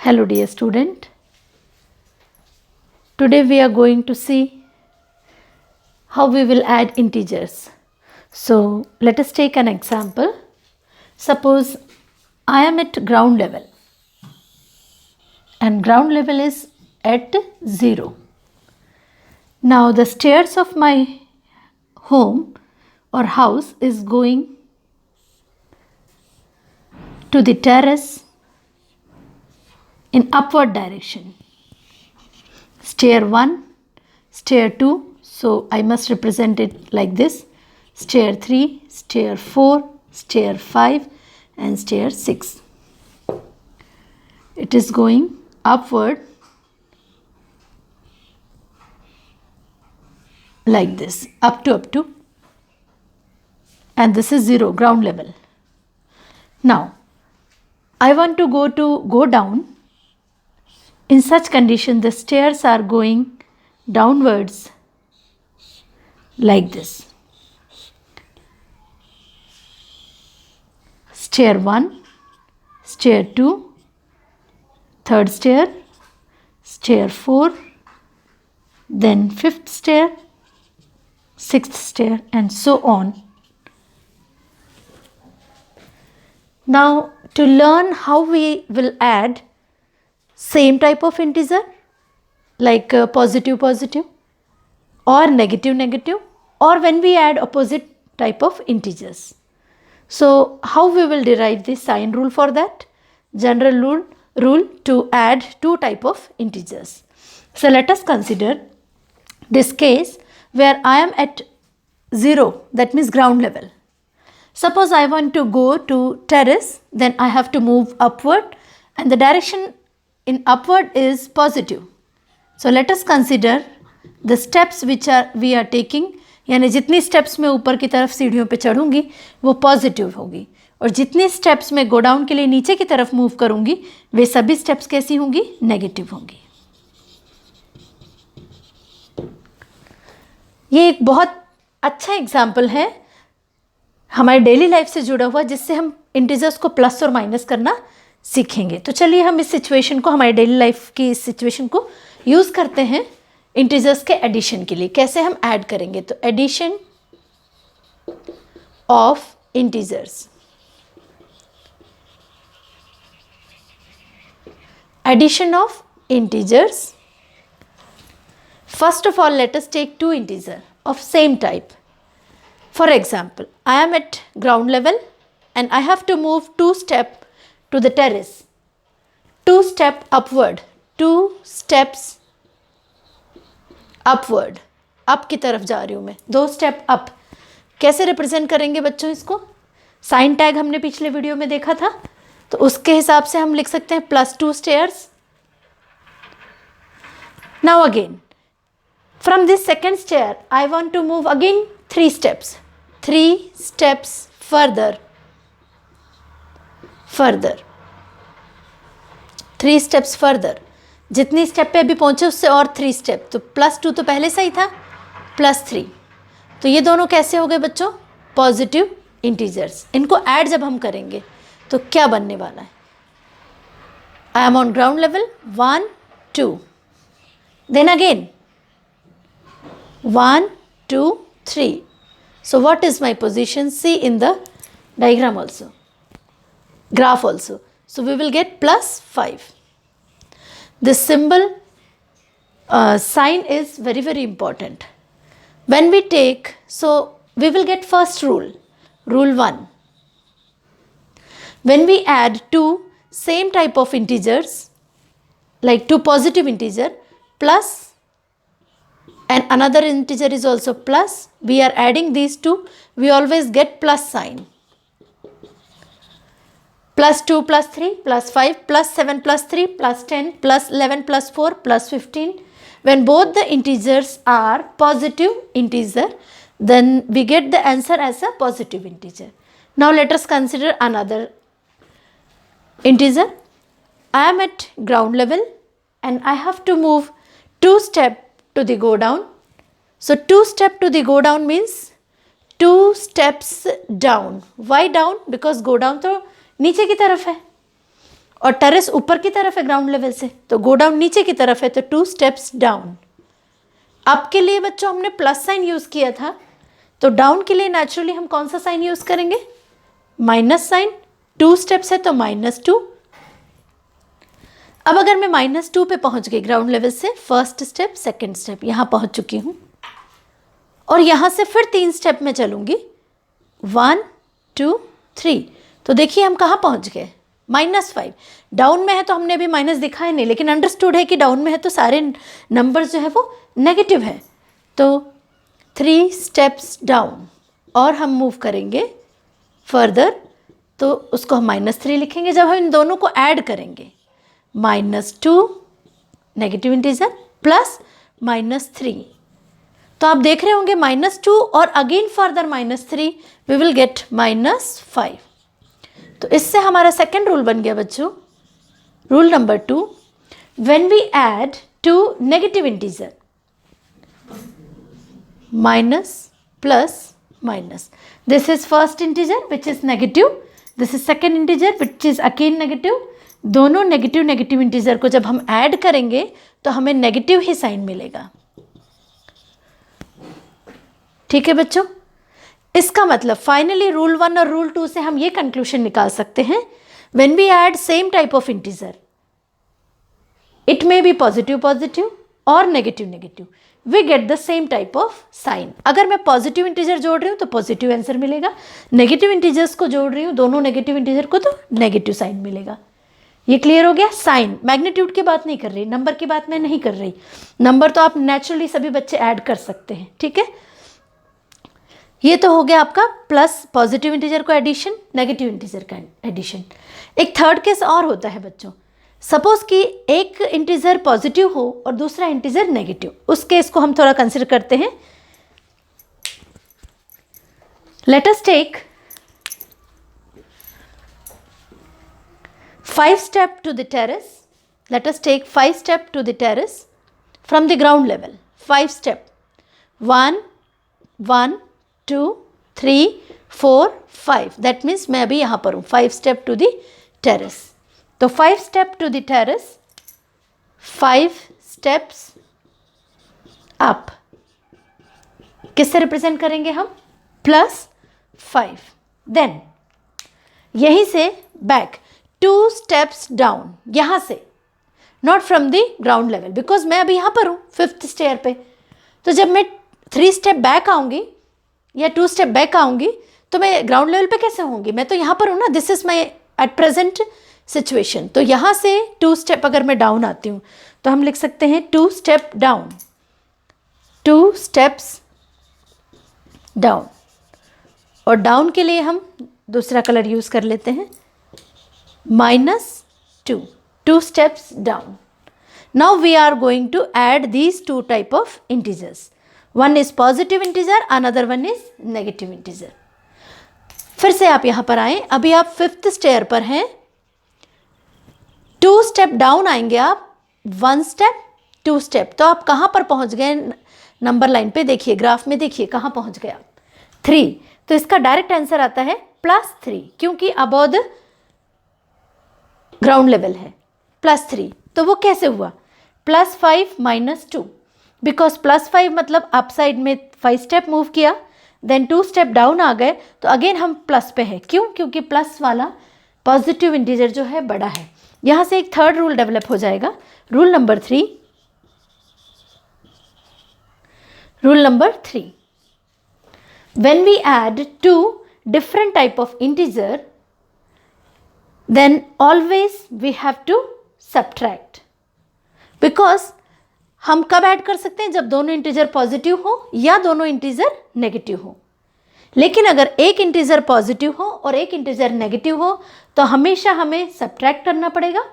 Hello dear student. Today we are going to see how we will add integers. So let us take an example. Suppose I am at ground level and ground level is at 0. Now the stairs of my home or house is going to the terrace in upward direction. Stair 1, stair 2, so I must represent it like this. Stair 3, stair 4, stair 5 and stair 6. It is going upward like this, up to, and this is 0, ground level. Now I want to go down. In such condition, the stairs are going downwards like this. Stair 1, stair 2, third stair, stair 4, then fifth stair, sixth stair and so on. Now to learn how we will add same type of integer like positive or negative or when we add opposite type of integers. So how we will derive the sign rule for that? General rule to add two type of integers. So let us consider this case where I am at 0, that means ground level. Suppose I want to go to terrace, then I have to move upward and the direction in upward is positive. So let us consider the steps which we are taking, यानी जितनी steps मैं ऊपर की तरफ सीढ़ियों पे चढ़ूंगी वो positive होगी और जितनी स्टेप्स मैं गो डाउन के लिए नीचे की तरफ मूव करूंगी वे सभी स्टेप्स कैसी होंगी? नेगेटिव होंगी. ये एक बहुत अच्छा एग्जाम्पल है हमारे डेली लाइफ से जुड़ा हुआ जिससे हम इंटीजर्स को प्लस और माइनस करना सीखेंगे. तो चलिए हम इस सिचुएशन को, हमारे डेली लाइफ की इस सिचुएशन को यूज़ करते हैं इंटीजर्स के एडिशन के लिए. कैसे हम ऐड करेंगे? तो addition of integers. Addition of integers. First of all, let us take two integers of same type. For example, I am at ground level and I have to move 2 steps to the terrace. 2 steps upward. 2 steps upward. up की तरफ जा रही हूँ मैं. 2 step up. कैसे represent करेंगे बच्चों इसको? साइन टैग हमने पिछले वीडियो में देखा था तो उसके हिसाब से हम लिख सकते हैं +2 stairs. Now again. From this second stair, I want to move again 3 steps. 3 steps further. 3 steps further. जितनी स्टेप पे अभी पहुंचे उससे और 3 स्टेप. तो +2 तो पहले से ही था, +3. तो ये दोनों कैसे हो गए बच्चों? Positive integers. इनको ऐड जब हम करेंगे तो क्या बनने वाला है? I am on ground level 1 2. Then again 1 2 3. So what is my position? See in the diagram also, graph also. So we will get +5. This symbol sign is very important. When we take, so we will get first rule 1. When we add two same type of integers, like two positive integer plus and another integer is also plus, we are adding these two, we always get plus sign. +2 +3 +5 +7 +3 +10 +11 +4 +15. When both the integers are positive integer, then we get the answer as a positive integer. Now let us consider another integer. I am at ground level and I have to move 2 steps to the go down. So 2 steps to the go down means 2 steps down. Why down? Because go down तो नीचे की तरफ है और terrace ऊपर की तरफ है ग्राउंड लेवल से, तो गो डाउन नीचे की तरफ है, तो 2 स्टेप्स डाउन। अप के लिए बच्चों हमने प्लस साइन यूज किया था, तो डाउन के लिए नेचुरली हम कौन सा साइन यूज करेंगे, माइनस साइन। 2 स्टेप्स है तो -2। अब अगर मैं -2 पे पहुंच गई ग्राउंड लेवल से, फर्स्ट स्टेप सेकंड स्टेप, यहां पहुंच चुकी हूं, और यहां से फिर 3 स्टेप में चलूंगी, 1 2 3। तो देखिए हम कहां पहुंच गए, -5। डाउन में है तो हमने अभी माइनस दिखाया नहीं, लेकिन अंडरस्टूड है कि डाउन में है तो सारे नंबर्स जो है वो नेगेटिव है। तो 3 स्टेप्स डाउन, और हम मूव करेंगे फर्दर, तो उसको हम -3 लिखेंगे। जब हम इन दोनों को ऐड करेंगे, -2 नेगेटिव इंटीजर प्लस -3, तो आप देख रहे होंगे -2 और again further -3, we will get -5। तो इससे हमारा सेकेंड रूल बन गया बच्चों, rule number 2, when we add 2 negative integer, minus plus minus, this is first integer which is negative, this is second integer which is again negative. दोनों negative negative integer को जब हम ऐड करेंगे तो हमें नेगेटिव ही साइन मिलेगा। ठीक है बच्चों, इसका मतलब फाइनली रूल 1 और रूल 2 से हम ये कंक्लूजन निकाल सकते हैं, when we add same type of integer, it may be positive positive और negative negative, we get the same type of sign. अगर मैं पॉजिटिव इंटीजर जोड़ रही हूँ तो पॉजिटिव आंसर मिलेगा, नेगेटिव इंटीजर्स को जोड़ रही हूँ दोनों नेगेटिव इंटीजर को, तो नेगेटिव साइन मिलेगा। ये क्लियर हो गया। साइन, मैग्नीट्यूड की बात नहीं कर रही, नंबर की बात मैं नहीं कर रही, नंबर तो आप नेचुरली सभी बच्चे ऐड कर सकते हैं। ठीक है, ये तो हो गया आपका प्लस पॉजिटिव इंटीजर को एडिशन, नेगेटिव इंटीजर का एडिशन। एक थर्ड केस और होता है बच्चों, सपोज कि एक इंटीजर पॉजिटिव हो और दूसरा इंटीजर नेगेटिव, उस केस को हम थोड़ा कंसिडर करते हैं। Let us take 5 step to the terrace. Let us take 5 step to the terrace from the ground level. 5 step. 1 1 2 3 4 5. That means मैं अभी यहाँ पर हूँ, 5 step to the terrace. तो 5 step to the terrace, 5 steps up. किससे represent करेंगे हम, +5. Then यहीं से बैक 2 steps डाउन, यहाँ से, not from the ground level, because मैं अभी यहाँ पर हूँ 5th स्टेयर पे। तो जब मैं 3 स्टेप बैक आऊँगी या 2 स्टेप बैक आऊँगी तो मैं ग्राउंड लेवल पे कैसे होंगी, मैं तो यहाँ पर हूँ ना, this is my at present situation. तो यहाँ से 2 स्टेप अगर मैं डाउन आती हूँ तो हम लिख सकते हैं 2 स्टेप डाउन, 2 स्टेप्स डाउन, और डाउन के लिए हम दूसरा कलर यूज़ कर लेते हैं, -2, 2 steps down. Now we are going to add these 2 type of integers. One is positive integer, another one is negative integer. फिर से आप यहाँ पर आए, अभी आप 5th स्टेयर पर हैं, 2 स्टेप डाउन आएंगे आप, 1 स्टेप 2 स्टेप, तो आप कहाँ पर पहुँच गए नंबर लाइन पे, देखिए ग्राफ में, देखिए कहाँ पहुँच गए आप, 3। तो इसका डायरेक्ट आंसर आता है +3, क्योंकि अबव द ग्राउंड लेवल है, +3। तो वो कैसे हुआ, +5 -2, बिकॉज +5 मतलब अप साइड में 5 स्टेप मूव किया, देन 2 स्टेप डाउन आ गए, तो अगेन हम प्लस पे है, क्यों, क्योंकि प्लस वाला पॉजिटिव इंटीजर जो है बड़ा है। यहाँ से एक थर्ड रूल डेवलप हो जाएगा, rule number 3। Rule number 3, when we add 2 different type of integer, then always we have to subtract, because हम कब ऐड कर सकते हैं, जब दोनों इंटीजर पॉजिटिव हो या दोनों इंटीजर नेगेटिव हो। लेकिन अगर एक इंटीजर पॉजिटिव हो और एक इंटीजर नेगेटिव हो तो हमेशा हमें सब्ट्रैक्ट करना पड़ेगा,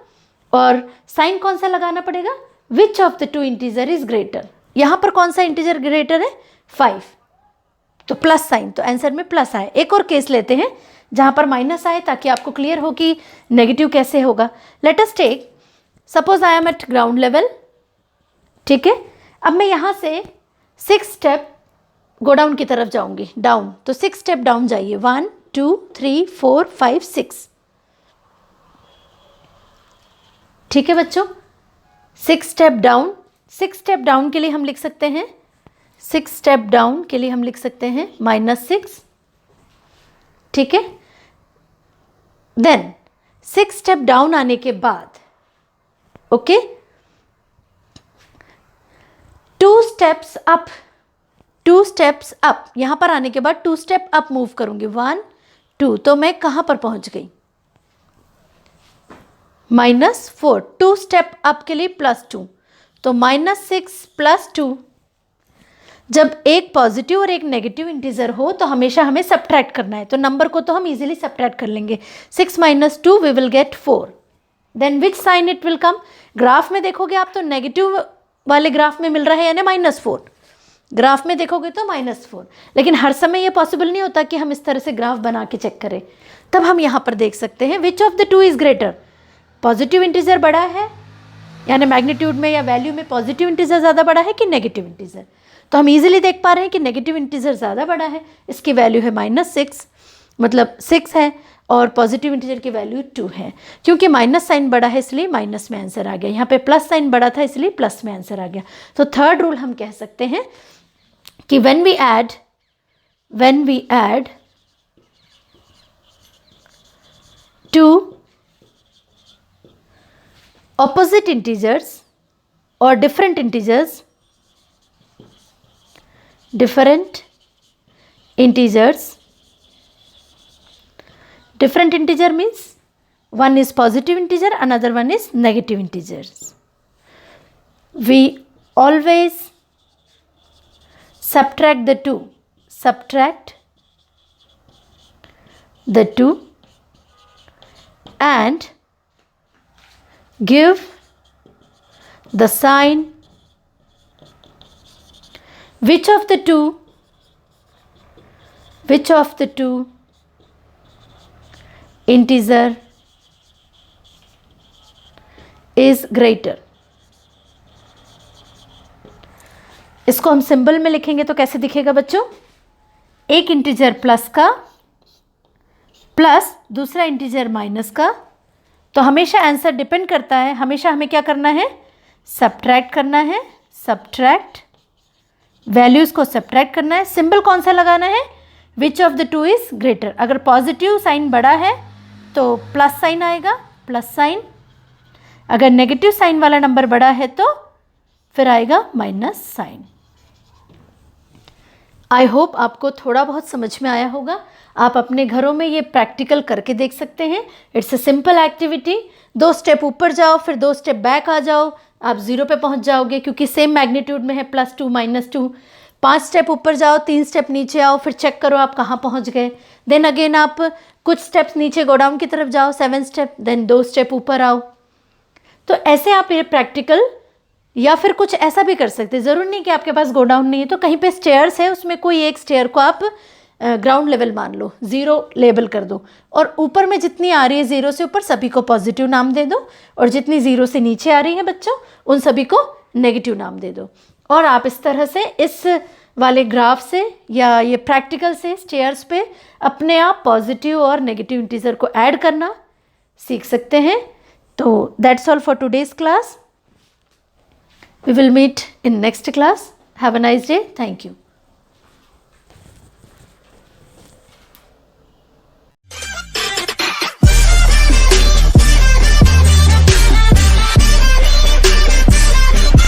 और साइन कौन सा लगाना पड़ेगा, which of the 2 integer is greater. यहाँ पर कौन सा इंटीजर ग्रेटर है, 5, तो प्लस साइन, तो आंसर में प्लस आए। एक और केस लेते हैं जहाँ पर माइनस आए, ताकि आपको क्लियर हो कि नेगेटिव कैसे होगा। Let us take, suppose I am at ground level, ठीक है, अब मैं यहाँ से 6 स्टेप गो डाउन की तरफ जाऊँगी, डाउन, तो 6 स्टेप डाउन जाइए, 1 2 3 4 5 6। ठीक है बच्चों, 6 स्टेप डाउन, 6 स्टेप डाउन के लिए हम लिख सकते हैं, 6 स्टेप डाउन के लिए हम लिख सकते हैं -6, ठीक है। देन 6 स्टेप डाउन आने के बाद okay 2 steps up, 2 steps up, यहां पर आने के बाद 2 स्टेप अप मूव करूंगी, 1 2, तो मैं कहां पर पहुंच गई, -4, 2 स्टेप अप के लिए +2, तो -6 + 2। जब एक पॉजिटिव और एक नेगेटिव इंटीजर हो तो हमेशा हमें सब्ट्रैक्ट करना है, तो नंबर को तो हम इजीली सब्ट्रैक्ट कर लेंगे। 6 - 2 we will get 4। Then which sign it will come, graph में देखोगे आप तो नेगेटिव वाले ग्राफ में मिल रहा है यानी -4, ग्राफ में देखोगे तो -4, लेकिन हर समय ये पॉसिबल नहीं होता कि हम इस तरह से ग्राफ बना के चेक करें। तब हम यहाँ पर देख सकते हैं which of the two is greater, positive integer बड़ा है यानी मैग्नीट्यूड में या वैल्यू में पॉजिटिव इंटीजर ज़्यादा बड़ा है कि नेगेटिव इंटीजर, तो हम इजीली देख पा रहे हैं कि नेगेटिव इंटीजर ज़्यादा बड़ा है, इसकी वैल्यू है -6, मतलब 6 है, और पॉजिटिव इंटीजर की वैल्यू 2 है। क्योंकि माइनस साइन बड़ा है इसलिए माइनस में आंसर आ गया, यहाँ पे प्लस साइन बड़ा था इसलिए प्लस में आंसर आ गया। तो थर्ड रूल हम कह सकते हैं कि when we add two opposite integers or different integers different integer means one is positive integer, another one is negative integers. We always subtract the two and give the sign which of the two integer is greater। इसको हम symbol में लिखेंगे तो कैसे दिखेगा बच्चों, एक integer plus का प्लस दूसरा इंटीजर माइनस का, तो हमेशा आंसर डिपेंड करता है, हमेशा हमें क्या करना है, सब्ट्रैक्ट करना है, सब्ट्रैक्ट वैल्यूज को सब्ट्रैक्ट करना है। सिंबल कौन सा लगाना है, which of the two is greater, अगर पॉजिटिव साइन बड़ा है तो प्लस साइन आएगा, प्लस साइन, अगर नेगेटिव साइन वाला नंबर बड़ा है तो फिर आएगा माइनस साइन। आई होप आपको थोड़ा बहुत समझ में आया होगा। आप अपने घरों में ये प्रैक्टिकल करके देख सकते हैं। It's a simple activity. 2 step ऊपर जाओ फिर 2 स्टेप बैक आ जाओ, आप 0 पे पहुंच जाओगे क्योंकि सेम मैग्नीट्यूड में है, +2 -2। 5 स्टेप ऊपर जाओ, 3 स्टेप नीचे आओ, फिर चेक करो आप कहाँ पहुंच गए। देन अगेन आप कुछ स्टेप्स नीचे गो डाउन की तरफ जाओ, 7 स्टेप, देन 2 स्टेप ऊपर आओ। तो ऐसे आप ये प्रैक्टिकल, या फिर कुछ ऐसा भी कर सकते हैं, ज़रूर नहीं कि आपके पास गो डाउन नहीं है तो कहीं पे स्टेयर्स है, उसमें कोई एक स्टेयर को आप ग्राउंड लेवल मान लो, 0 लेबल कर दो, और ऊपर में जितनी आ रही है 0 से ऊपर सभी को पॉजिटिव नाम दे दो, और जितनी 0 से नीचे आ रही है बच्चों उन सभी को नेगेटिव नाम दे दो। और आप इस तरह से इस वाले ग्राफ से या ये प्रैक्टिकल से स्टेयर्स पे अपने आप पॉजिटिव और नेगेटिव इंटीजर को ऐड करना सीख सकते हैं। तो that's all for today's class. We will meet in next class. Have a nice day. Thank you.